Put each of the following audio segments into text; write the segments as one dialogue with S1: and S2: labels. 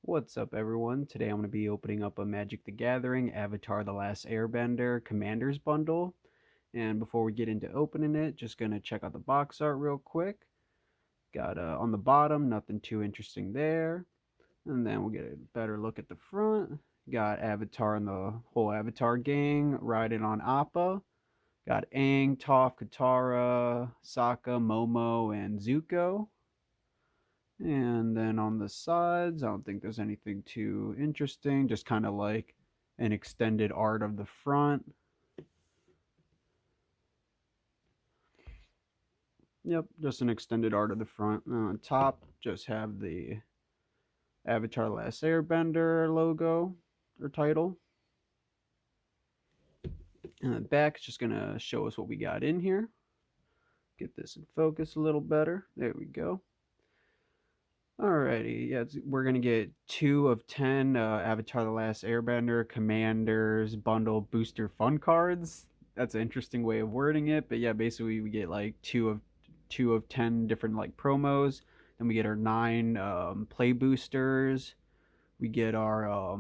S1: What's up, everyone? Today I'm going to be opening up a Magic the Gathering Avatar The Last Airbender Commander's Bundle. And before we get into opening it, just going to check out the box art real quick. Got on the bottom, nothing too interesting there. And then we'll get a better look at the front. Got Avatar and the whole Avatar gang riding on Appa. Got Aang, Toph, Katara, Sokka, Momo, and Zuko. And then on the sides, I don't think there's anything too interesting, just kind of like an extended art of the front. Yep, just an extended art of the front. And on top, just have the Avatar Last Airbender logo or title. And the back is just going to show us what we got in here. Get this in focus a little better. There we go. Alrighty, yeah, we're gonna get 2 of 10 Avatar: The Last Airbender Commanders Bundle Booster Fun Cards. That's an interesting way of wording it, but yeah, basically we get like 2 of 10 different like promos. Then we get our 9 play boosters. We get our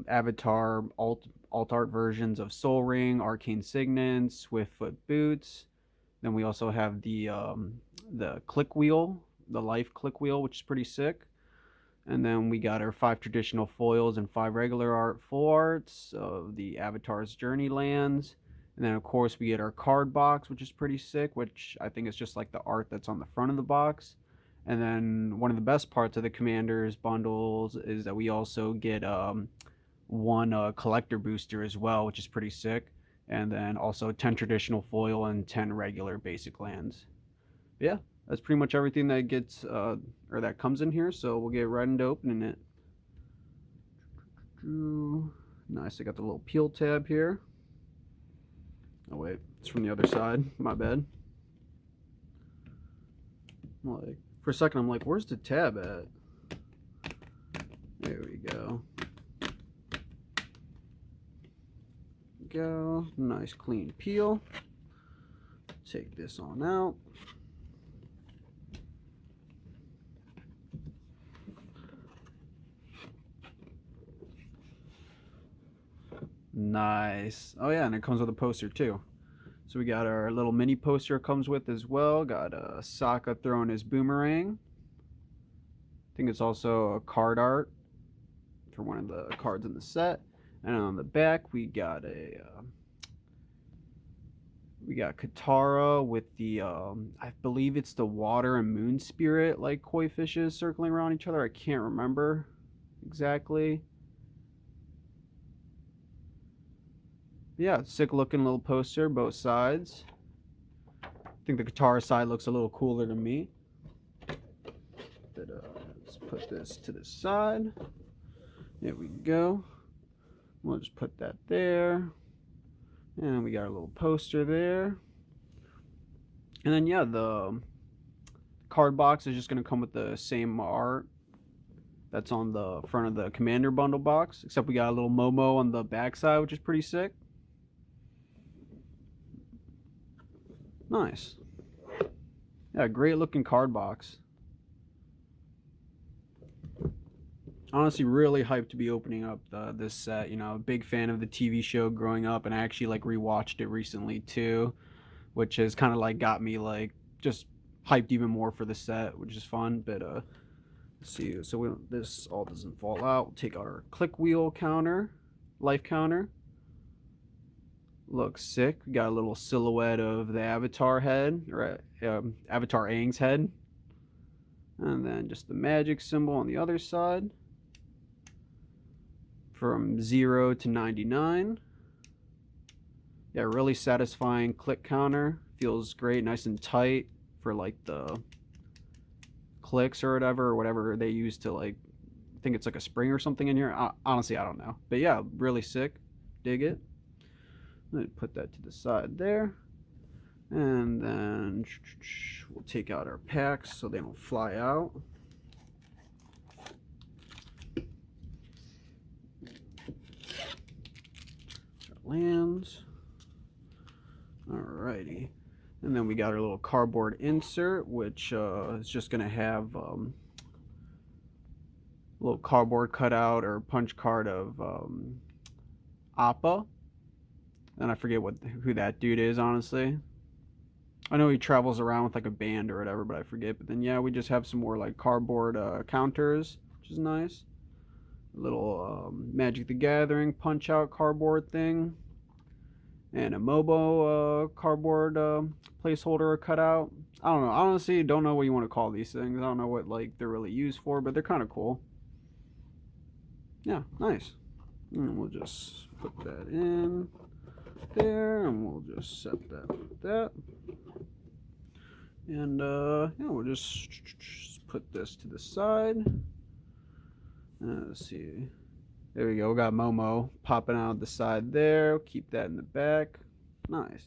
S1: Avatar alt art versions of Soul Ring, Arcane Signet, Swiftfoot Boots. Then we also have the click wheel, the life click wheel, which is pretty sick. And then we got our 5 traditional foils and 5 regular art full arts of the Avatar's Journey lands. And then of course we get our card box, which is pretty sick, which I think is just like the art that's on the front of the box. And then one of the best parts of the Commanders bundles is that we also get one collector booster as well, which is pretty sick. And then also 10 traditional foil and 10 regular basic lands. But yeah, that's pretty much everything that gets or that comes in here. So we'll get right into opening it. Nice, I got the little peel tab here. Oh wait, it's from the other side. My bad. Like for a second, I'm like, where's the tab at? There we go. Go. Nice clean peel. Take this on out. Nice. Oh yeah, and it comes with a poster too. So we got our little mini poster comes with as well. Got Sokka throwing his boomerang. I think it's also a card art for one of the cards in the set. And on the back we got we got Katara with the I believe it's the water and moon spirit like koi fishes circling around each other. I can't remember exactly. Yeah, sick looking little poster, both sides. I think the Katara side looks a little cooler to me. But let's put this to the side. There we go. We'll just put that there. And we got our little poster there. And then yeah, the card box is just going to come with the same art that's on the front of the Commander bundle box, except we got a little Momo on the back side, which is pretty sick. Nice. Yeah, great looking card box. Honestly, really hyped to be opening up this set. You know, a big fan of the TV show growing up, and I actually like rewatched it recently too, which has kind of like got me like just hyped even more for the set, which is fun. But let's see. So this all doesn't fall out. We'll take our click wheel counter, life counter. Looks sick. We got a little silhouette of the Avatar head, or Avatar Aang's head, and then just the magic symbol on the other side. From 0 to 99. Yeah, really satisfying click counter. Feels great, nice and tight for like the clicks or whatever they use to like, I think it's like a spring or something in here. Honestly, I don't know. But yeah, really sick. Dig it. Let me put that to the side there. And then we'll take out our packs so they don't fly out. Lands. Alrighty. And then we got our little cardboard insert, which is just going to have little cardboard cutout or punch card of Appa. And I forget who that dude is, honestly. I know he travels around with like a band or whatever, but I forget. But then yeah, we just have some more like cardboard counters, which is nice. A little Magic the Gathering punch out cardboard thing, and a Mobo cardboard placeholder or cutout. I don't know. Honestly, don't know what you want to call these things. I don't know what like they're really used for, but they're kind of cool. Yeah, nice. And we'll just put that in there, and we'll just set that with that. And yeah, we'll just put this to the side. Let's see. There we go. We got Momo popping out the side there. Keep that in the back. Nice.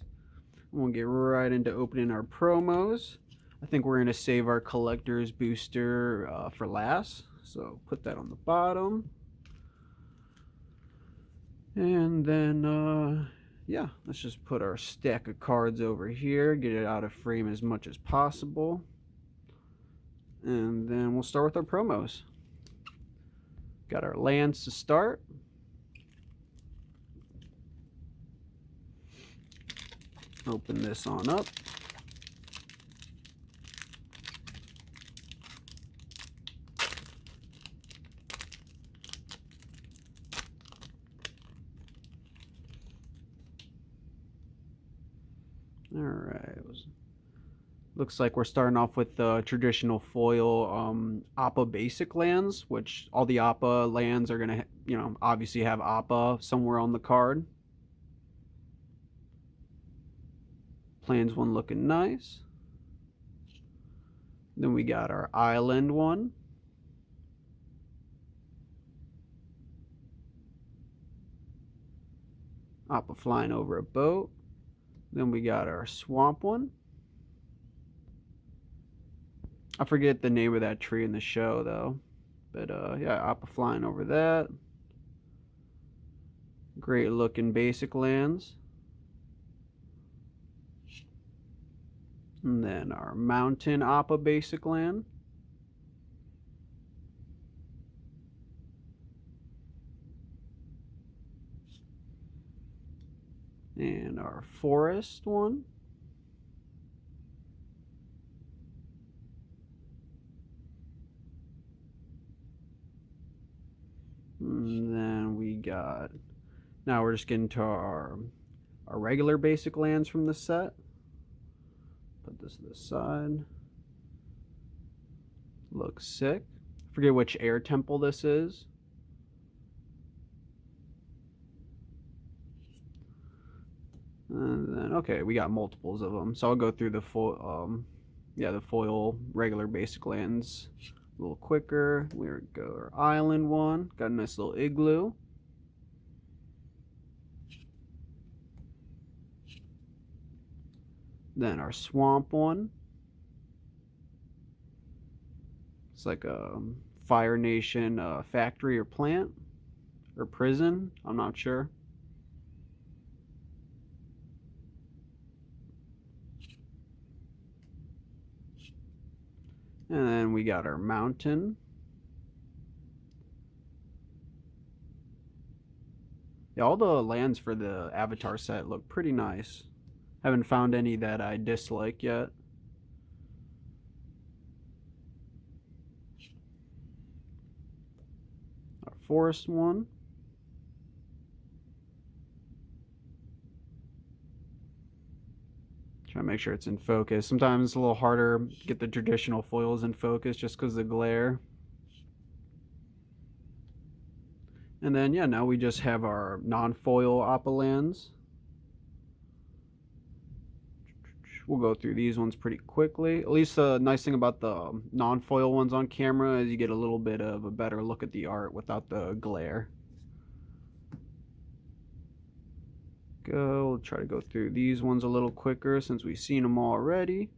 S1: We'll get right into opening our promos. I think we're going to save our collector's booster for last. So put that on the bottom. And then, yeah, let's just put our stack of cards over here. Get it out of frame as much as possible. And then we'll start with our promos. Got our lands to start. Open this on up. All right. Looks like we're starting off with the traditional foil Appa basic lands, which all the Appa lands are going to, obviously have Appa somewhere on the card. Plans one looking nice. Then we got our island one. Appa flying over a boat. Then we got our swamp one. I forget the name of that tree in the show though. But yeah, Appa flying over that. Great looking basic lands. And then our mountain Appa basic land. And our forest one. And then we got, now we're just getting to our regular basic lands from the set. Put this to the side. Looks sick. Forget which air temple this is. And then, okay, we got multiples of them. So I'll go through the the foil regular basic lands a little quicker. We go our island one. Got a nice little igloo. Then our swamp one. It's like a Fire Nation factory or plant or prison. I'm not sure. And then we got our mountain. Yeah, all the lands for the Avatar set look pretty nice. Haven't found any that I dislike yet. Our forest one. Try to make sure it's in focus. Sometimes it's a little harder to get the traditional foils in focus just because of the glare. And then, yeah, now we just have our non-foil Appa lands. We'll go through these ones pretty quickly. At least the nice thing about the non-foil ones on camera is you get a little bit of a better look at the art without the glare. We'll try to go through these ones a little quicker since we've seen them already.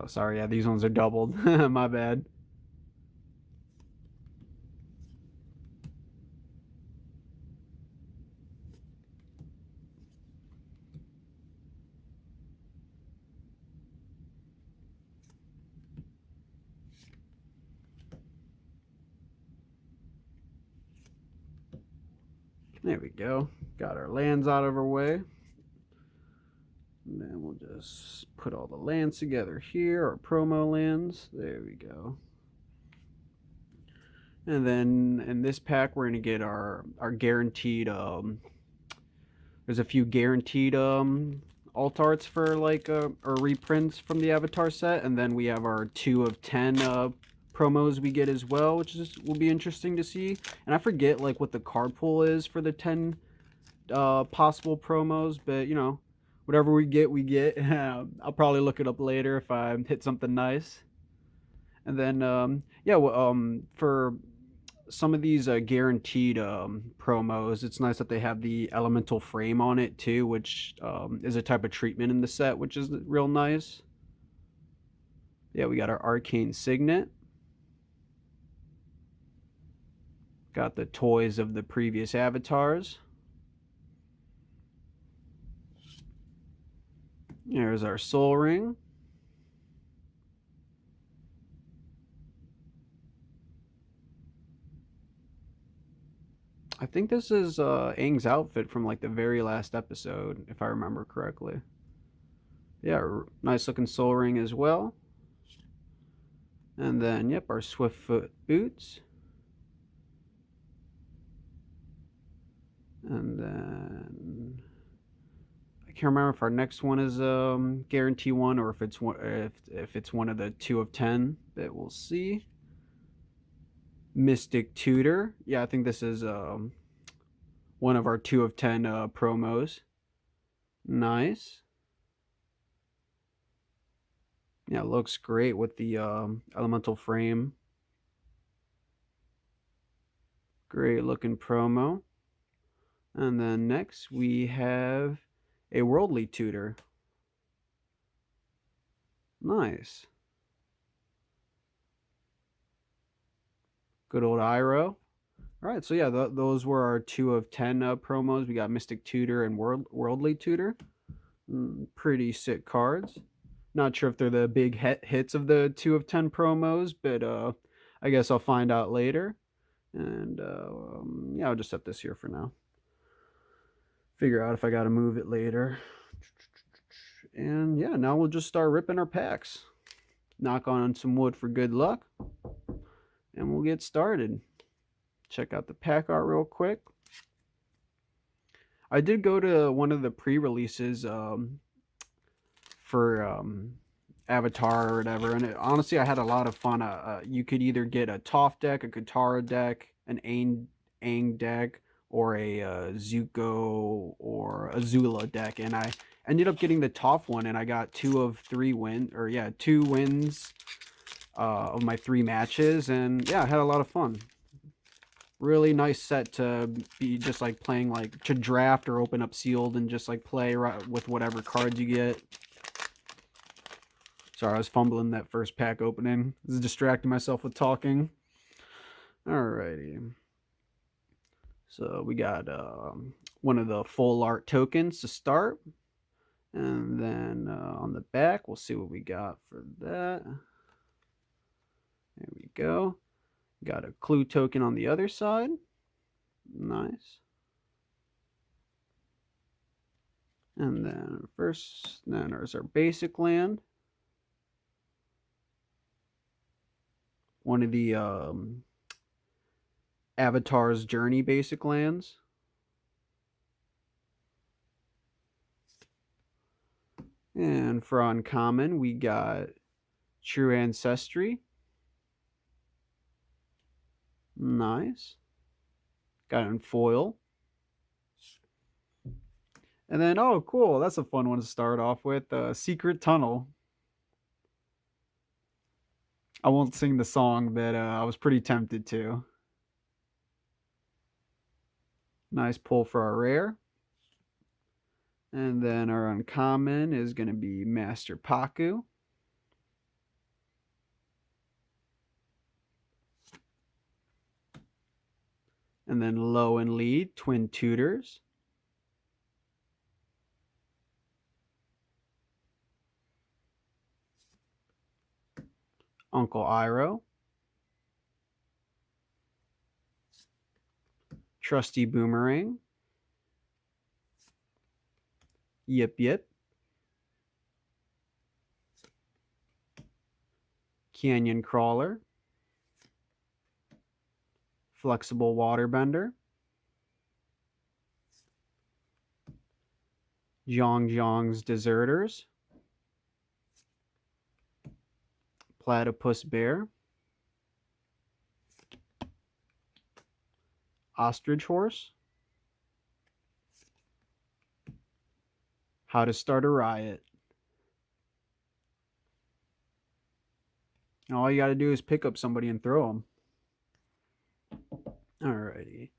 S1: Oh, sorry, yeah, these ones are doubled. My bad. There we go. Got our lands out of our way. And then we'll just put all the lands together here, our promo lands. There we go. And then in this pack, we're going to get our guaranteed, there's a few guaranteed alt arts for like, or reprints from the Avatar set. And then we have our 2 of 10 promos we get as well, which will be interesting to see. And I forget like what the card pool is for the 10 possible promos, but you know, whatever we get, we get. I'll probably look it up later if I hit something nice. And then yeah, well, for some of these guaranteed promos, it's nice that they have the elemental frame on it too, which is a type of treatment in the set, which is real nice. Yeah, we got our arcane signet. Got the toys of the previous avatars. There's our soul ring. I think this is Aang's outfit from like the very last episode, if I remember correctly. Yeah, nice looking soul ring as well. And then, yep, our Swiftfoot boots. And then I can't remember if our next one is guarantee one or if it's one of the 2 of 10 that we'll see. Mystic Tutor. Yeah, I think this is one of our 2 of 10 promos. Nice. Yeah, it looks great with the elemental frame. Great looking promo. And then next we have a Worldly Tutor. Nice. Good old Iroh. All right, so yeah, those were our 2 of 10 promos. We got Mystic Tutor and Worldly Tutor. Pretty sick cards. Not sure if they're the big hits of the 2 of 10 promos, but I guess I'll find out later. And yeah, I'll just set this here for now. Figure out if I got to move it later. And yeah, now we'll just start ripping our packs. Knock on some wood for good luck. And we'll get started. Check out the pack art real quick. I did go to one of the pre-releases for Avatar or whatever, and honestly, I had a lot of fun. You could either get a Toph deck, a Katara deck, an Aang deck, or a Zuko or Azula deck, and I ended up getting the Toph one, and I got 2 of 3 wins, or yeah, 2 wins of my 3 matches, and yeah, I had a lot of fun. Really nice set to be just like playing, like to draft or open up sealed and just like play with whatever cards you get. Sorry, I was fumbling that first pack opening. I was distracting myself with talking. Alrighty. So we got one of the full art tokens to start. And then on the back, we'll see what we got for that. There we go. Got a clue token on the other side. Nice. And then then there's our basic land. One of the Avatar's Journey basic lands. And for uncommon, we got True Ancestry. Nice. Got it in foil. And then, oh, cool. That's a fun one to start off with. Secret Tunnel. I won't sing the song, but I was pretty tempted to. Nice pull for our rare. And then our uncommon is going to be Master Paku. And then low and lead, Twin Tutors. Uncle Iroh. Trusty Boomerang. Yip Yip, Canyon Crawler, Flexible Waterbender, Zhong Zhong's Deserters, Platypus Bear, Ostrich Horse, How to Start a Riot. And all you got to do is pick up somebody and throw them. Alrighty.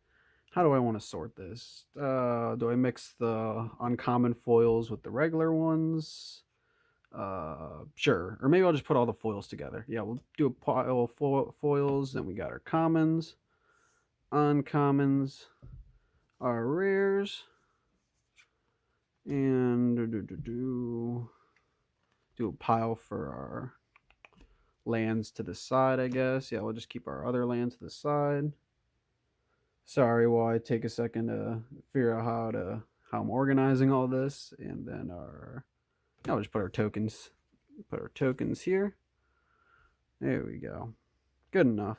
S1: How do I want to sort this? Do I mix the uncommon foils with the regular ones? Sure. Or maybe I'll just put all the foils together. Yeah, we'll do a pile of foils. Then we got our commons, uncommons, our rares, and do a pile for our lands to the side, I guess. Yeah, we'll just keep our other land to the side. Sorry while I take a second to figure out how I'm organizing all this. And then I'll just put our tokens here. There we go. Good enough.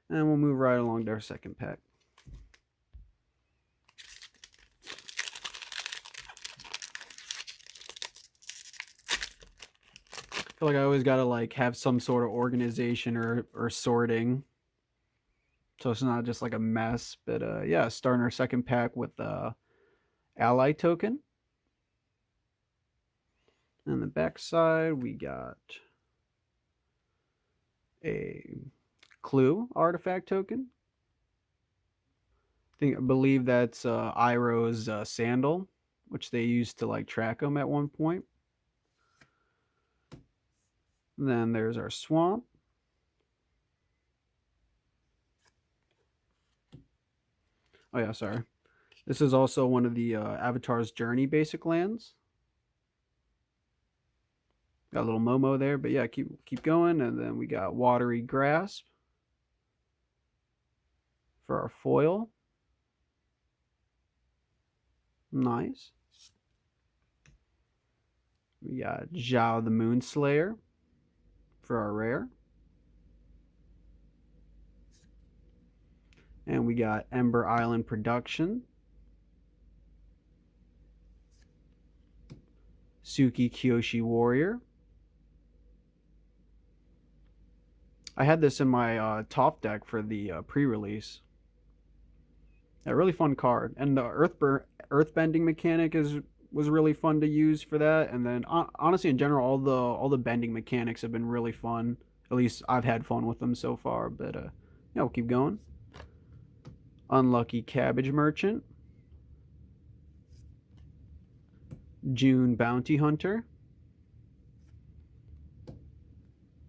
S1: And we'll move right along to our second pack. I feel like I always gotta like have some sort of organization or sorting, so it's not just like a mess. But yeah, starting our second pack with the ally token. On the back side, we got a clue artifact token. I believe that's Iroh's sandal, which they used to like track them at one point. And then there's our swamp. Oh yeah, sorry. This is also one of the Avatar's Journey basic lands. Got a little Momo there, but yeah, keep going. And then we got Watery Grasp for our foil. Nice. We got Zhao the Moonslayer for our rare. And we got Ember Island Production, Suki Kyoshi Warrior. I had this in my top deck for the pre-release. A really fun card, and the earthbending mechanic was really fun to use for that. And then honestly, in general, all the bending mechanics have been really fun. At least I've had fun with them so far. But yeah, we'll keep going. Unlucky Cabbage Merchant, June Bounty Hunter,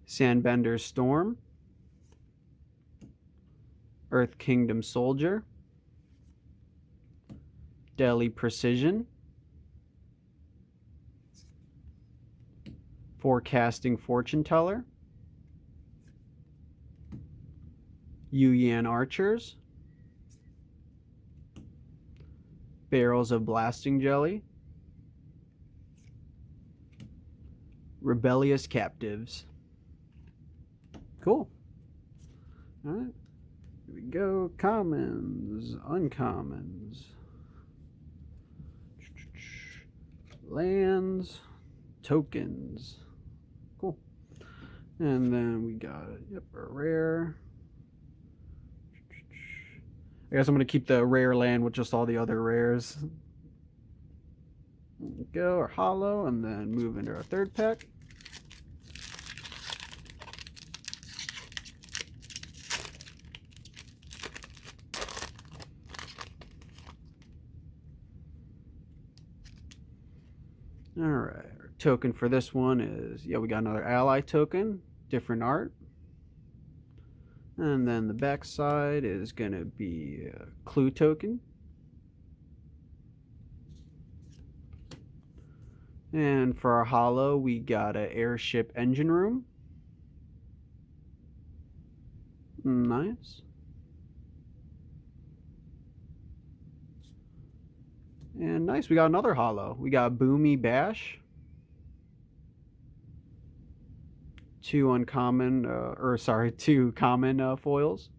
S1: Sandbender Storm, Earth Kingdom Soldier, Delhi Precision, Forecasting Fortune Teller, Yuyan Archers, Barrels of Blasting Jelly, Rebellious Captives. Cool. All right. Here we go. Commons, uncommons, lands, tokens. Cool. And then we got a rare. I guess I'm going to keep the rare land with just all the other rares. There we go, our hollow, and then move into our third pack. All right, our token for this one is, yeah, we got another ally token, different art. And then the back side is going to be a clue token. And for our hollow, we got an airship engine room. Nice. And nice, we got another holo. We got Boomy Bash. Two uncommon, two common foils.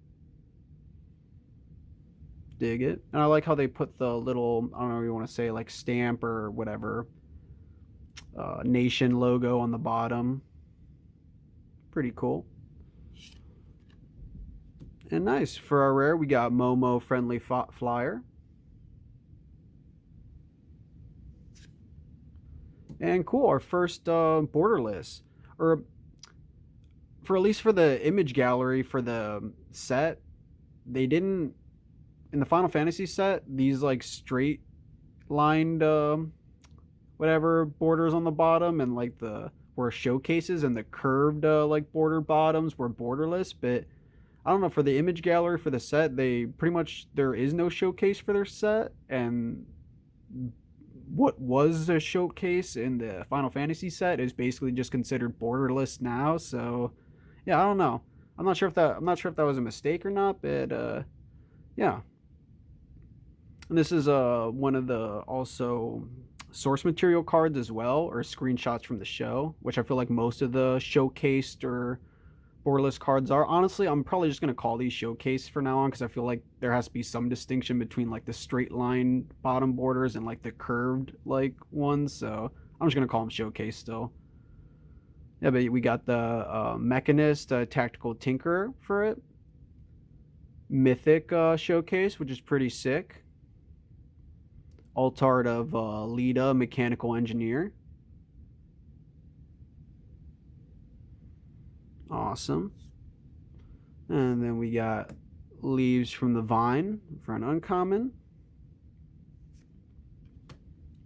S1: Dig it. And I like how they put the little, I don't know if you want to say like stamp or whatever, nation logo on the bottom. Pretty cool. And nice. For our rare, we got Momo Friendly Flyer. And cool, our first borderless. Or for at least for the image gallery for the set, they didn't in the Final Fantasy set, these like straight lined whatever borders on the bottom and like the were showcases and the curved like border bottoms were borderless, but I don't know, for the image gallery for the set, they pretty much there is no showcase for their set, and what was a showcase in the Final Fantasy set is basically just considered borderless now. So yeah, I don't know. I'm not sure if that was a mistake or not, but yeah. And this is one of the also source material cards as well, or screenshots from the show, which I feel like most of the showcased or borderless cards are. Honestly, I'm probably just gonna call these showcase for now on because I feel like there has to be some distinction between like the straight line bottom borders and like the curved like ones. So I'm just gonna call them showcase still. Yeah, but we got the Mechanist, Tactical Tinkerer for it. Mythic showcase, which is pretty sick. Altart of Lita, Mechanical Engineer. Awesome. And then we got Leaves from the Vine for an uncommon.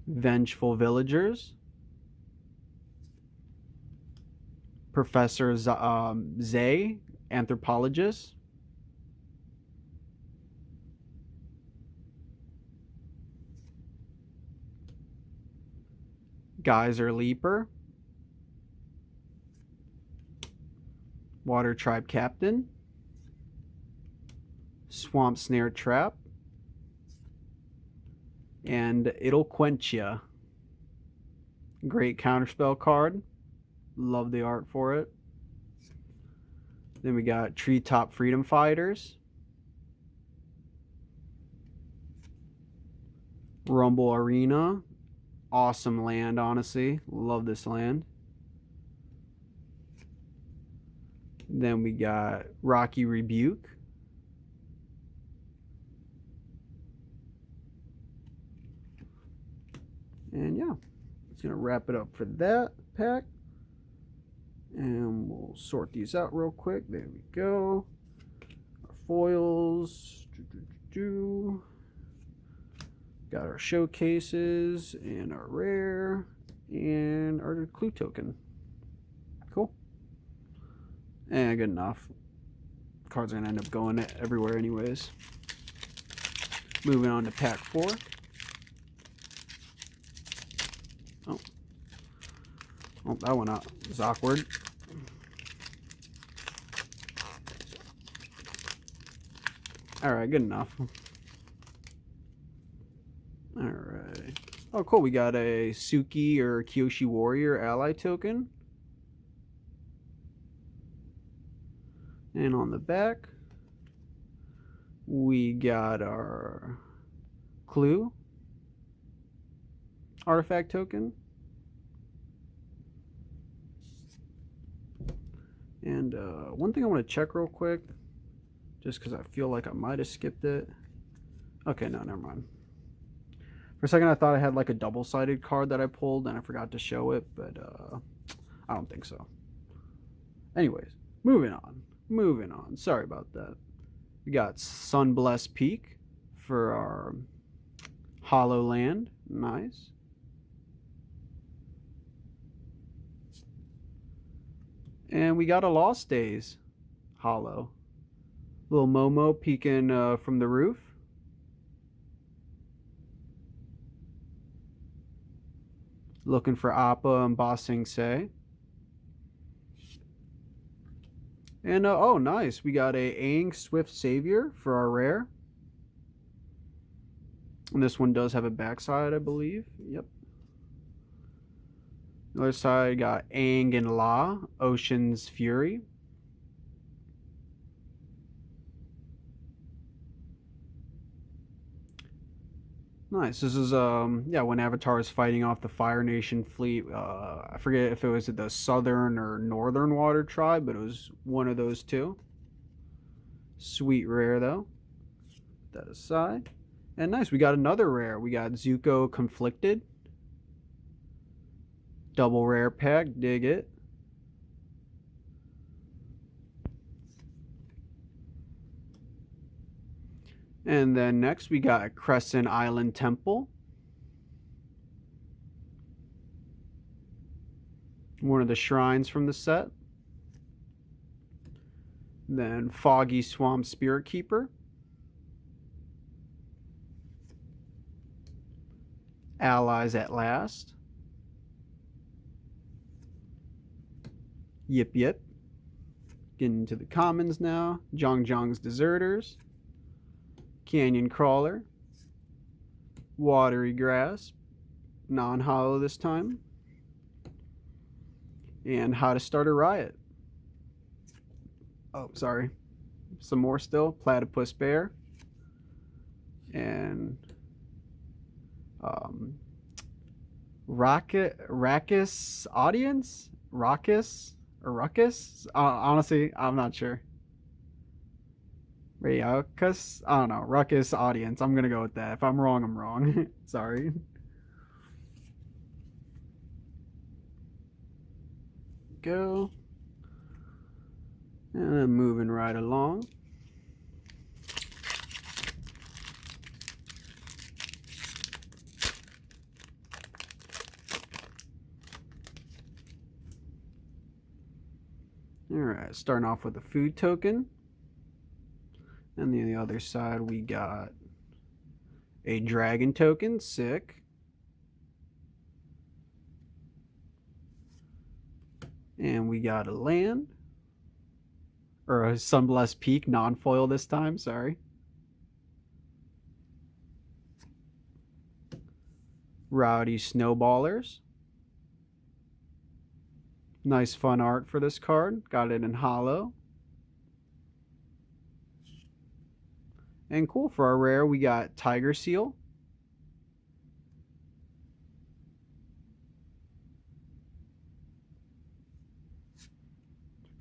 S1: Vengeful Villagers. Professor Zay, Anthropologist. Geyser Leaper. Water Tribe Captain. Swamp Snare Trap. And It'll Quench Ya. Great counterspell card. Love the art for it. Then we got Treetop Freedom Fighters. Rumble Arena. Awesome land, honestly. Love this land. Then we got Rocky Rebuke. And yeah, it's going to wrap it up for that pack. And we'll sort these out real quick. There we go. Our foils. Got our showcases and our rare and our clue token. Cool. And good enough. Cards are going to end up going everywhere anyways. Moving on to pack 4. Oh, that one was awkward. Alright, good enough. Alright. Oh, cool. We got a Suki or Kyoshi Warrior ally token. And on the back, we got our Clue artifact token. And one thing I want to check real quick, just because I feel like I might have skipped it. Okay, no, never mind. For a second, I thought I had like a double-sided card that I pulled and I forgot to show it, but I don't think so. Anyways, moving on. Sorry about that. We got Sunblessed Peak for our Hollow Land. Nice. And we got a Lost Days Hollow. Little Momo peeking from the roof. Looking for Appa and Ba Sing Se. And oh, nice. We got a Aang Swift Savior for our rare. And this one does have a backside, I believe. Yep. The other side got Aang and La, Ocean's Fury. Nice. This is yeah, when Avatar is fighting off the Fire Nation fleet. I forget if it was the Southern or Northern Water Tribe, but it was one of those two. Sweet rare though. Put that aside. And nice, we got another rare. We got Zuko Conflicted. Double rare pack, dig it. And then next we got Crescent Island Temple. One of the shrines from the set. Then Foggy Swamp Spirit Keeper. Allies at Last. Yip Yip. Getting into the commons now. Zhong Zhong's Deserters. Canyon Crawler. Watery Grasp. Non-hollow this time. And How to Start a Riot. Oh, sorry. Some more still. Platypus Bear. And Rackus Audience? Rackus? Or Ruckus? Honestly, I'm not sure. Rackus? I don't know. Ruckus Audience. I'm going to go with that. If I'm wrong, I'm wrong. Sorry. Go. And then moving right along. Alright, starting off with a food token. And then the other side we got a dragon token, sick. And we got a land. Or a Sunblessed Peak, non-foil this time, sorry. Rowdy Snowballers. Nice fun art for this card. Got it in hollow. And cool, for our rare, we got Tiger Seal.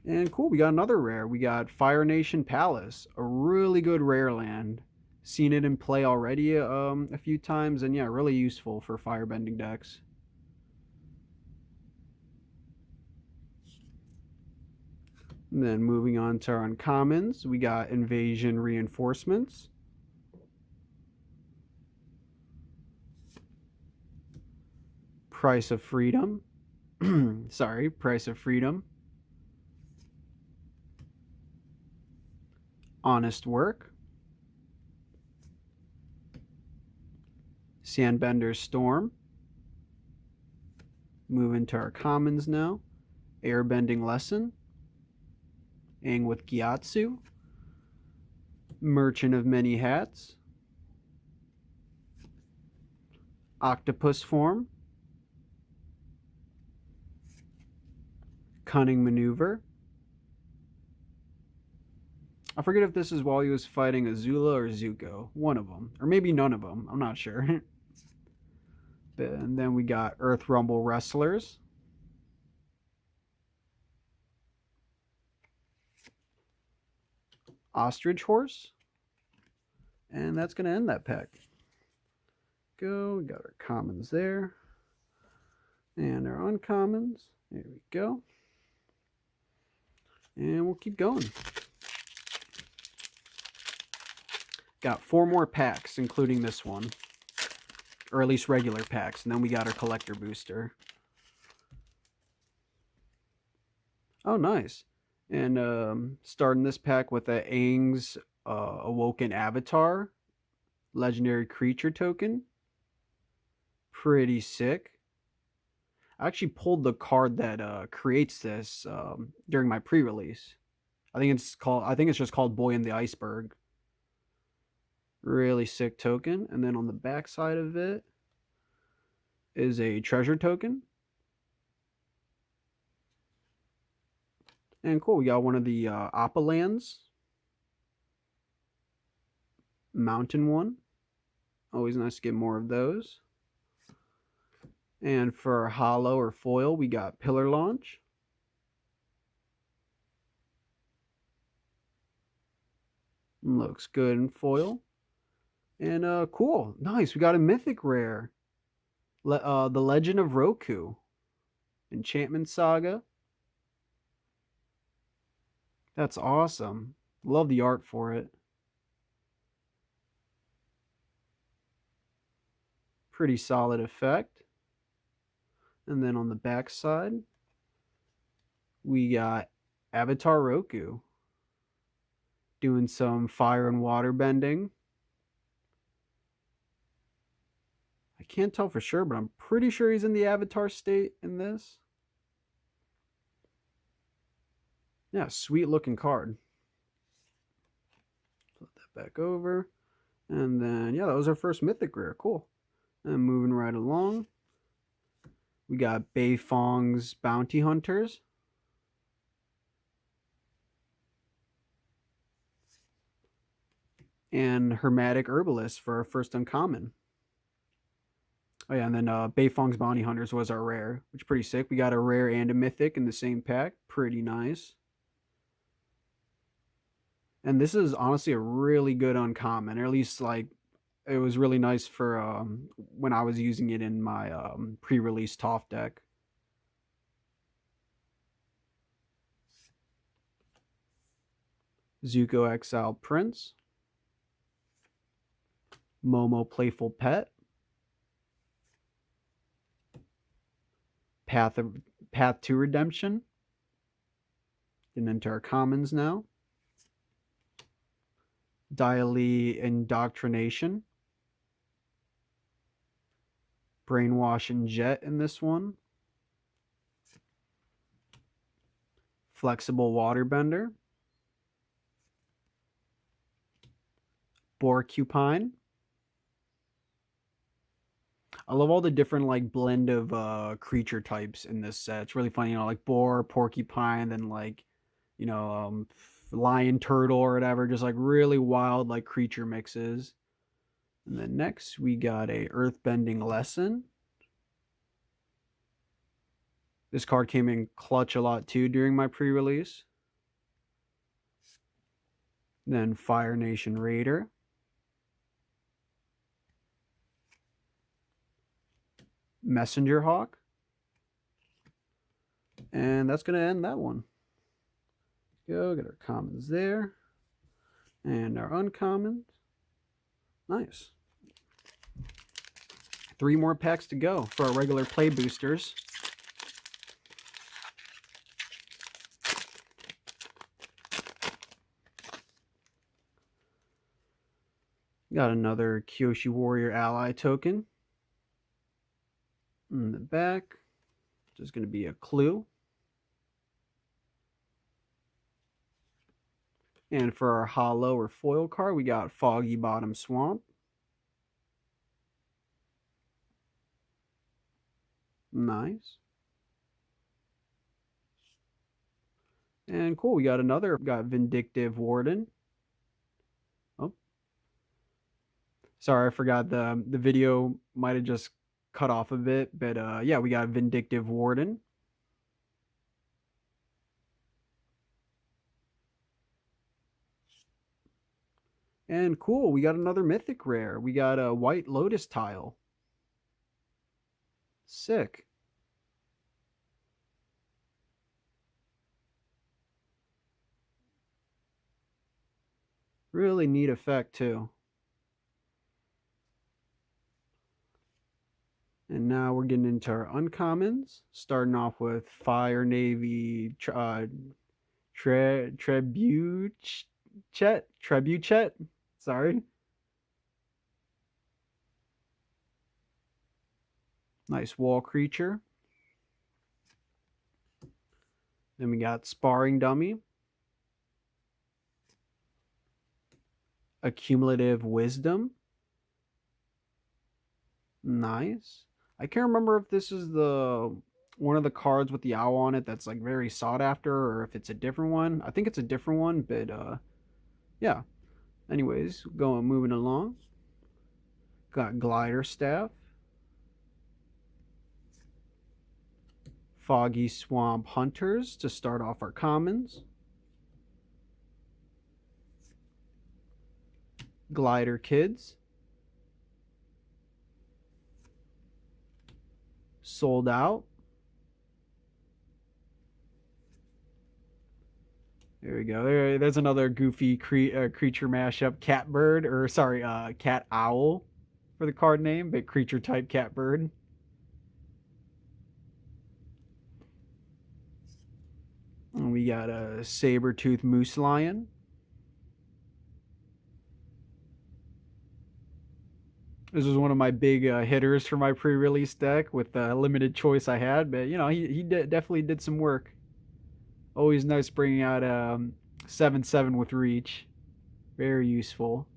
S1: And cool, we got another rare. We got Fire Nation Palace, a really good rare land. Seen it in play already a few times, and yeah, really useful for firebending decks. And then moving on to our uncommons, we got Invasion Reinforcements. Price of Freedom. Sorry, Price of Freedom. Honest Work. Sandbender's Storm. Moving to our commons now. Airbending Lesson. Aang with Gyatso. Merchant of Many Hats. Octopus Form. Cunning Maneuver. I forget if this is while he was fighting Azula or Zuko. One of them. Or maybe none of them. I'm not sure. And then we got Earth Rumble Wrestlers. Ostrich Horse. And that's going to end that pack. Go. We got our commons there. And our uncommons. There we go. And we'll keep going. Got 4 more packs, including this one. Or at least regular packs. And then we got our collector booster. Oh, nice. And starting this pack with a Aang's Awoken Avatar. Legendary Creature token. Pretty sick. I actually pulled the card that creates this during my pre-release. I think it's just called Boy in the Iceberg. Really sick token. And then on the back side of it is a treasure token. And cool, we got one of the Appa lands. Mountain one. Always nice to get more of those. And for hollow or foil, we got Pillar Launch. Looks good in foil. And cool. Nice. We got a mythic rare. The Legend of Roku. Enchantment Saga. That's awesome. Love the art for it. Pretty solid effect. And then on the back side, we got Avatar Roku doing some fire and water bending. I can't tell for sure, but I'm pretty sure he's in the Avatar state in this. Yeah, sweet looking card. Flip that back over. And then, yeah, that was our first mythic rare. Cool. And moving right along, we got Beifong's Bounty Hunters. And Hermetic Herbalist for our first uncommon. Oh yeah, and then Beifong's Bounty Hunters was our rare, which is pretty sick. We got a rare and a mythic in the same pack. Pretty nice. And this is honestly a really good uncommon, or at least like it was really nice for when I was using it in my pre-release Toph deck. Zuko Exile Prince. Momo Playful Pet. Path to Redemption. Getting into our commons now. Dialy Indoctrination. Brainwash and Jet in this one. Flexible Waterbender. Borcupine. I love all the different like blend of creature types in this set. It's really funny, you know, like boar, porcupine, then like, you know, lion, turtle, or whatever. Just like really wild like creature mixes. And then next we got a Earthbending Lesson. This card came in clutch a lot too during my pre-release. Then Fire Nation Raider. Messenger Hawk. And that's going to end that one. Go get our commons there. And our uncommons. Nice. 3 more packs to go for our regular play boosters. Got another Kyoshi Warrior Ally token. In the back, just going to be a clue. And for our hollow or foil card, we got Foggy Bottom Swamp. Nice. And cool, we got Vindictive Warden. Oh. Sorry, I forgot the video might have just cut off a bit, but yeah, we got Vindictive Warden. And cool, we got another mythic rare. We got a White Lotus Tile. Sick. Really neat effect too. And now we're getting into our uncommons, starting off with Fire Navy Trebuchet. Sorry. Nice wall creature. Then we got Sparring Dummy. Accumulative Wisdom. Nice. I can't remember if this is the one of the cards with the owl on it that's like very sought after, or if it's a different one. I think it's a different one, but yeah. Anyways, going moving along. Got Glider Staff. Foggy Swamp Hunters to start off our commons. Glider Kids. Sold Out. There we go. There's another goofy creature mashup. Catbird, or sorry, cat owl for the card name, but creature type catbird. And we got a saber-tooth moose lion. This was one of my big hitters for my pre-release deck with the limited choice I had, but you know he definitely did some work. Always nice bringing out 7/7 with reach, very useful.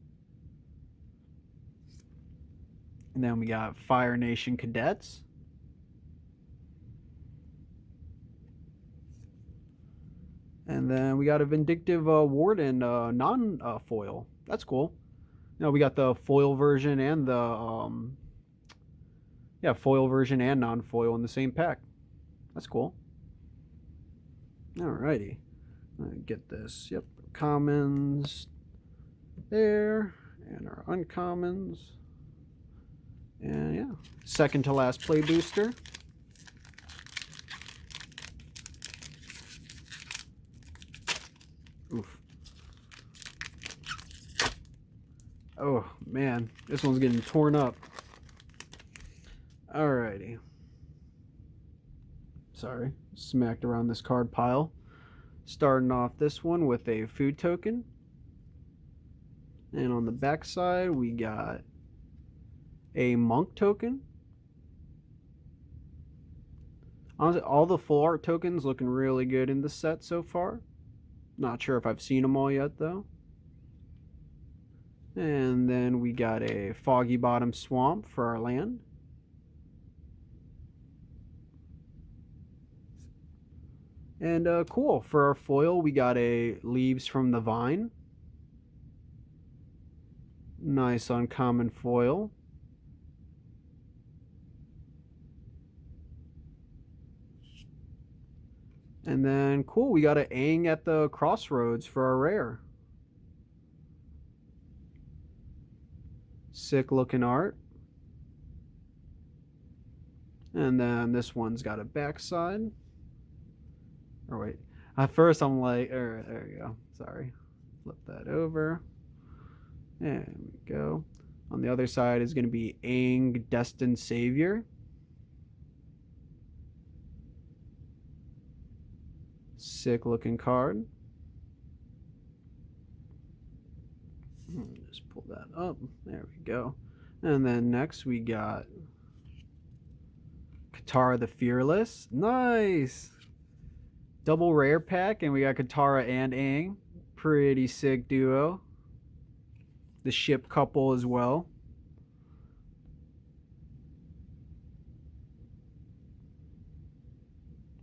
S1: And then we got Fire Nation Cadets. And then we got a Vindictive Warden non-foil. That's cool. Now we got the foil version and the yeah, foil version and non-foil in the same pack. That's cool. Alrighty. Get this. Yep. Commons there. And our uncommons. And yeah. Second to last play booster. Oof. Oh, man. This one's getting torn up. Alrighty. Sorry. Smacked around this card pile. Starting off this one with a food token. And on the back side, we got a monk token. Honestly, all the full art tokens looking really good in the set so far. Not sure if I've seen them all yet, though. And then we got a Foggy Bottom Swamp for our land. And cool, for our foil, we got a Leaves from the Vine. Nice uncommon foil. And then, cool, we got an Aang at the Crossroads for our rare. Sick looking art. And then this one's got a backside. Or wait, at first I'm like, there we go. Sorry. Flip that over. There we go. On the other side is going to be Aang, Destined Savior. Sick looking card. Just pull that up. There we go. And then next we got Katara the Fearless. Nice! Double rare pack, and we got Katara and Aang. Pretty sick duo. The ship couple as well.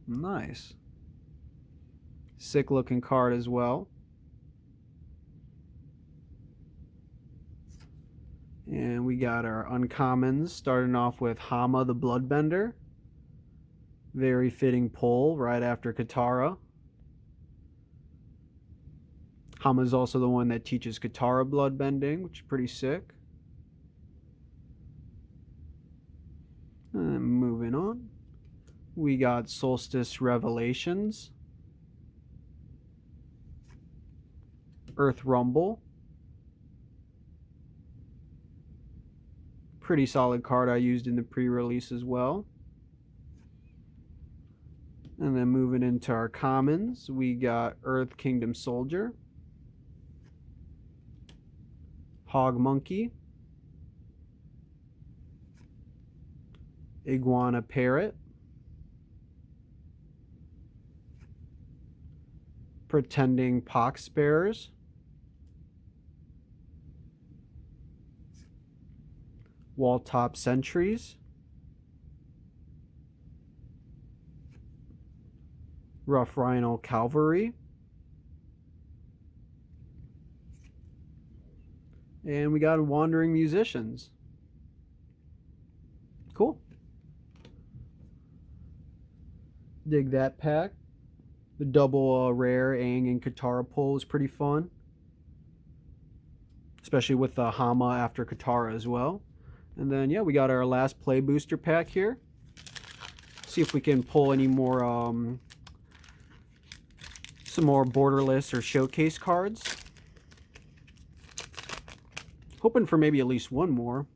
S1: Nice. Sick looking card as well. And we got our uncommons, starting off with Hama the Bloodbender. Very fitting pull right after Katara. Hama is also the one that teaches Katara bloodbending, which is pretty sick. And moving on, we got Solstice Revelations. Earth Rumble. Pretty solid card I used in the pre-release as well. And then moving into our commons, we got Earth Kingdom Soldier. Hog Monkey. Iguana Parrot. Pretending Poxbearers. Wall Top Sentries, Rough Rhino Cavalry, and we got Wandering Musicians. Cool. Dig that pack. The double rare Aang and Katara pull is pretty fun, especially with the Hama after Katara as well. And then yeah, we got our last play booster pack here. See if we can pull any more, some more borderless or showcase cards. Hoping for maybe at least one more.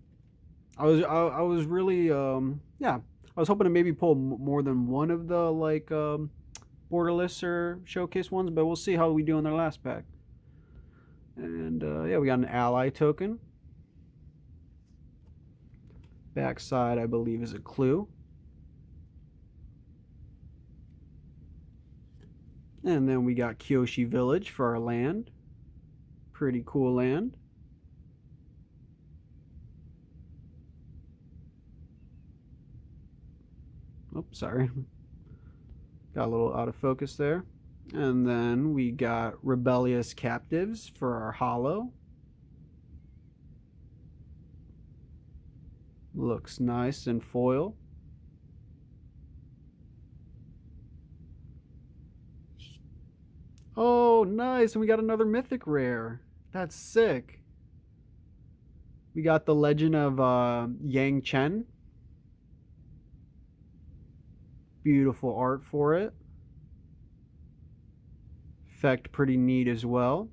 S1: I was really yeah, I was hoping to maybe pull more than one of the like borderless or showcase ones, but we'll see how we do in their last pack. And yeah, we got an ally token. Backside, I believe, is a clue. And then we got Kyoshi Village for our land. Pretty cool land. Oh, sorry. Got a little out of focus there. And then we got Rebellious Captives for our holo. Looks nice in foil. Oh, nice. And we got another mythic rare. That's sick. We got the Legend of Yang Chen. Beautiful art for it. Effect pretty neat as well.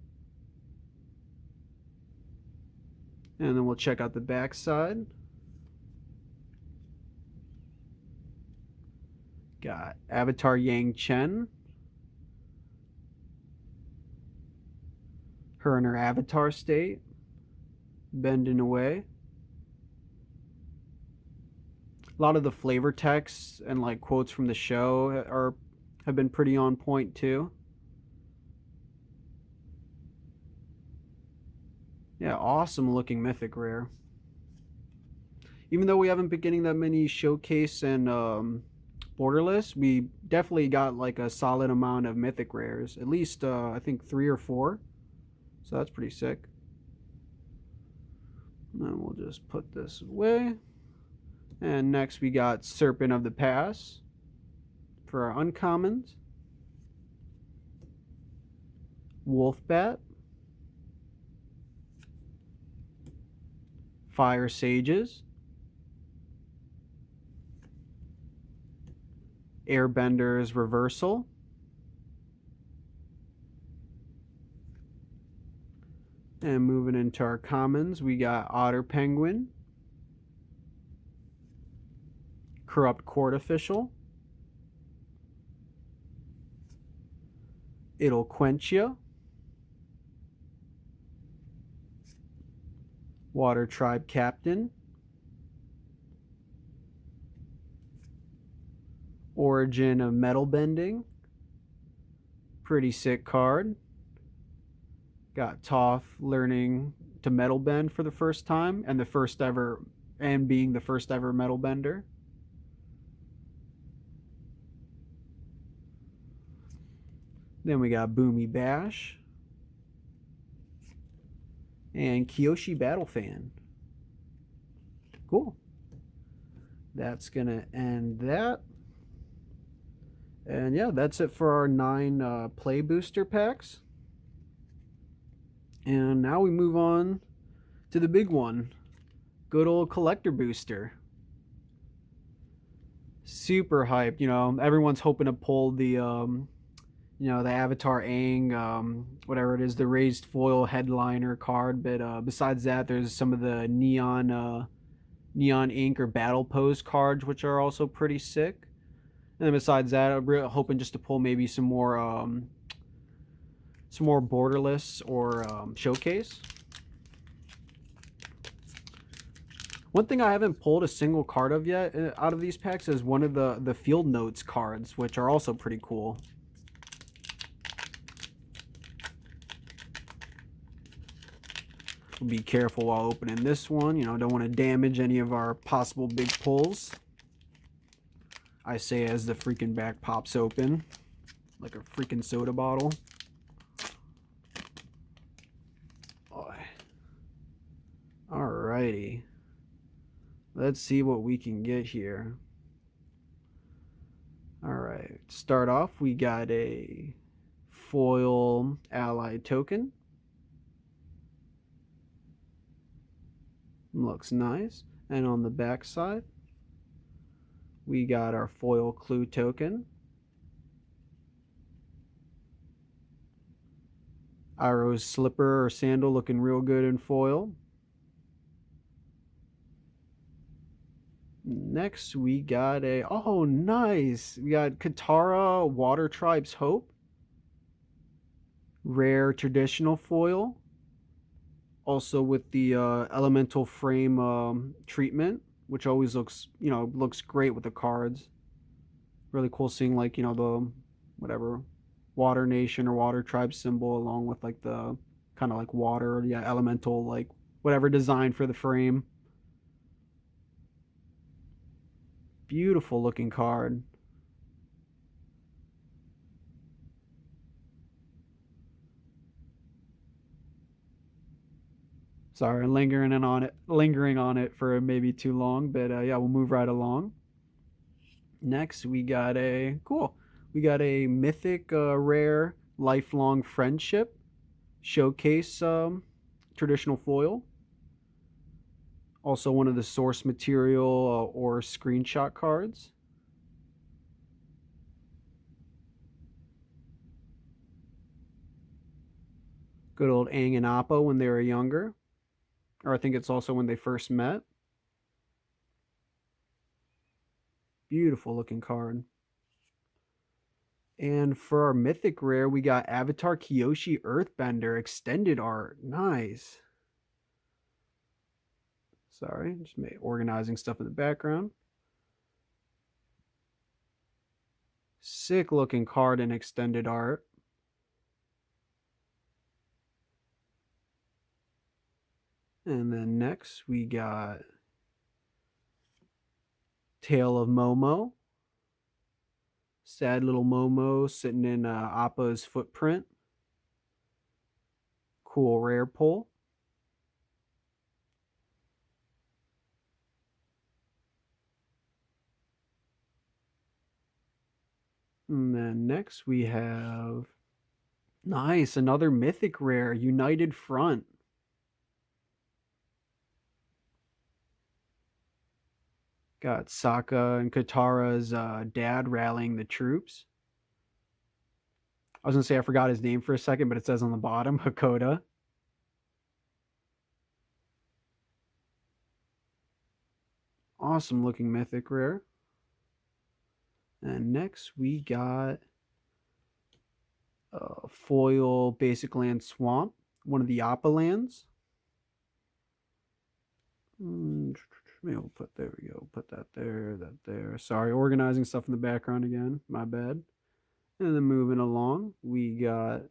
S1: And then we'll check out the back side. Got Avatar Yang Chen. Her in her avatar state. Bending away. A lot of the flavor texts and like quotes from the show have been pretty on point too. Yeah, awesome looking mythic rare. Even though we haven't been getting that many showcase and borderless, we definitely got like a solid amount of mythic rares. At least I think 3 or 4. So that's pretty sick. And then we'll just put this away. And next we got Serpent of the Pass for our uncommons. Wolfbat. Fire Sages. Airbender's Reversal. And moving into our commons, we got Otter Penguin. Corrupt Court Official. It'll Quench Ya. Water Tribe Captain. Origin of Metal Bending. Pretty sick card. Got Toph learning to metal bend for the first time and being the first ever metal bender. Then we got Boomy Bash and Kyoshi Battle Fan. Cool. That's gonna end that. And yeah, that's it for our 9 play booster packs. And now we move on to the big one. Good old collector booster. Super hyped. You know, everyone's hoping to pull the, you know, the Avatar Aang, whatever it is, the raised foil headliner card. But besides that, there's some of the neon ink or battle pose cards, which are also pretty sick. And then besides that, I'm hoping just to pull maybe some more borderless or showcase. One thing I haven't pulled a single card of yet out of these packs is one of the field notes cards, which are also pretty cool. Be careful while opening this one. Don't want to damage any of our possible big pulls. I say as the freaking back pops open like a freaking soda bottle. Alrighty. Let's see what we can get here. Alright, start off, we got a foil allied token. Looks nice. And on the back side, we got our foil clue token. Iroh's slipper or sandal looking real good in foil. Next, we got oh, nice. We got Katara Water Tribe's Hope. Rare traditional foil. Also with the elemental frame treatment, which always looks great with the cards. Really cool seeing like, the whatever water nation or water tribe symbol along with like the kind of like water, yeah, elemental, like whatever design for the frame. Beautiful looking card. Sorry, lingering on it for maybe too long, but yeah, we'll move right along. Next, we got a mythic rare lifelong friendship showcase traditional foil. Also, one of the source material or screenshot cards. Good old Aang and Appa when they were younger. Or I think it's also when they first met. Beautiful looking card. And for our mythic rare, we got Avatar Kyoshi Earthbender extended art. Nice. Sorry, just organizing stuff in the background. Sick looking card in extended art. And then next we got Tale of Momo. Sad little Momo sitting in Appa's footprint. Cool rare pull. And then next we have nice, another mythic rare, United Front. Got Sokka and Katara's dad rallying the troops. I was going to say I forgot his name for a second, but it says on the bottom, Hakoda. Awesome looking mythic rare. And next we got foil Basic Land Swamp, one of the Appa lands. Maybe we'll there we go. Put that there. Sorry, organizing stuff in the background again. My bad. And then moving along, we got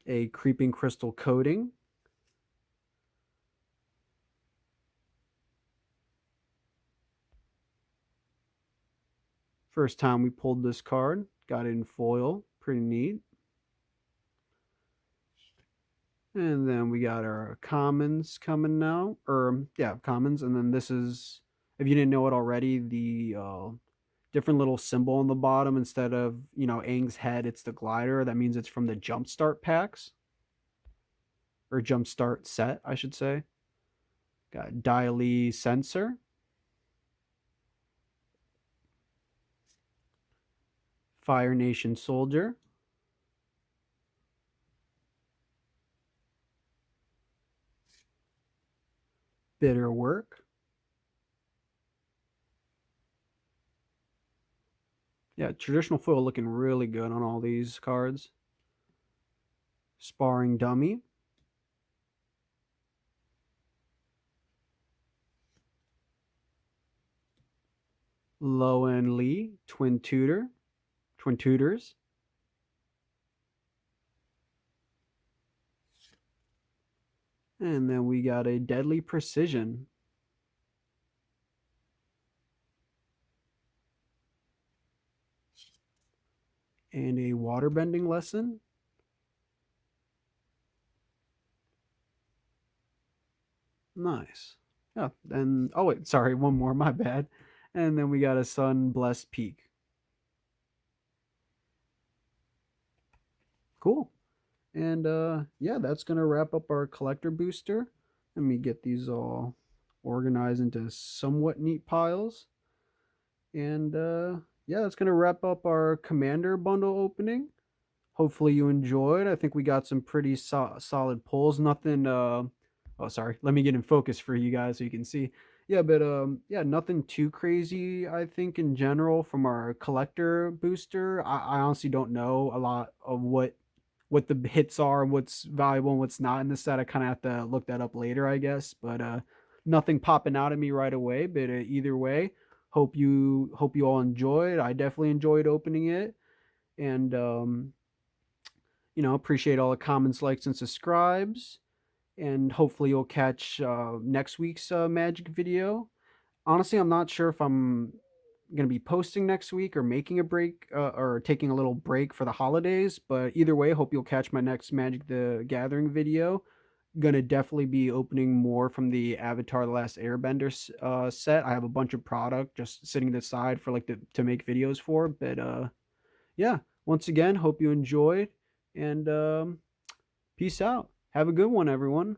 S1: a Creeping Crystal Coating. First time we pulled this card. Got it in foil. Pretty neat. And then we got our commons coming now. Commons. And then this is, if you didn't know it already, the different little symbol on the bottom. Instead of, Aang's head, it's the glider. That means it's from the Jumpstart packs. Or Jumpstart set, I should say. Got Dai Li Sensor. Fire Nation Soldier. Bitter Work. Yeah, traditional foil looking really good on all these cards. Sparring Dummy. Lowen Lee, Twin Tutors. And then we got a Deadly Precision and a Waterbending Lesson. Nice. Yeah, and oh wait, sorry, one more, my bad. And then we got a Sun Blessed Peak. Cool. And yeah, that's gonna wrap up our collector booster. Let me get these all organized into somewhat neat piles. And yeah, that's gonna wrap up our commander bundle opening. Hopefully you enjoyed. I think we got some pretty solid pulls. Nothing oh sorry, let me get in focus for you guys so you can see. Yeah, but yeah, nothing too crazy, I think, in general from our collector booster. I honestly don't know a lot of what the hits are, what's valuable and what's not in the set. I kind of have to look that up later, I guess. But nothing popping out at me right away. But either way, hope you all enjoyed. I definitely enjoyed opening it, and appreciate all the comments, likes, and subscribes. And hopefully you'll catch next week's Magic video. Honestly, I'm not sure if I'm going to be posting next week or making a break or taking a little break for the holidays. But either way, hope you'll catch my next Magic the Gathering video. Gonna definitely be opening more from the Avatar: The Last Airbender set. I have a bunch of product just sitting to the side for like to make videos for. But yeah, once again, hope you enjoyed, and peace out. Have a good one, everyone.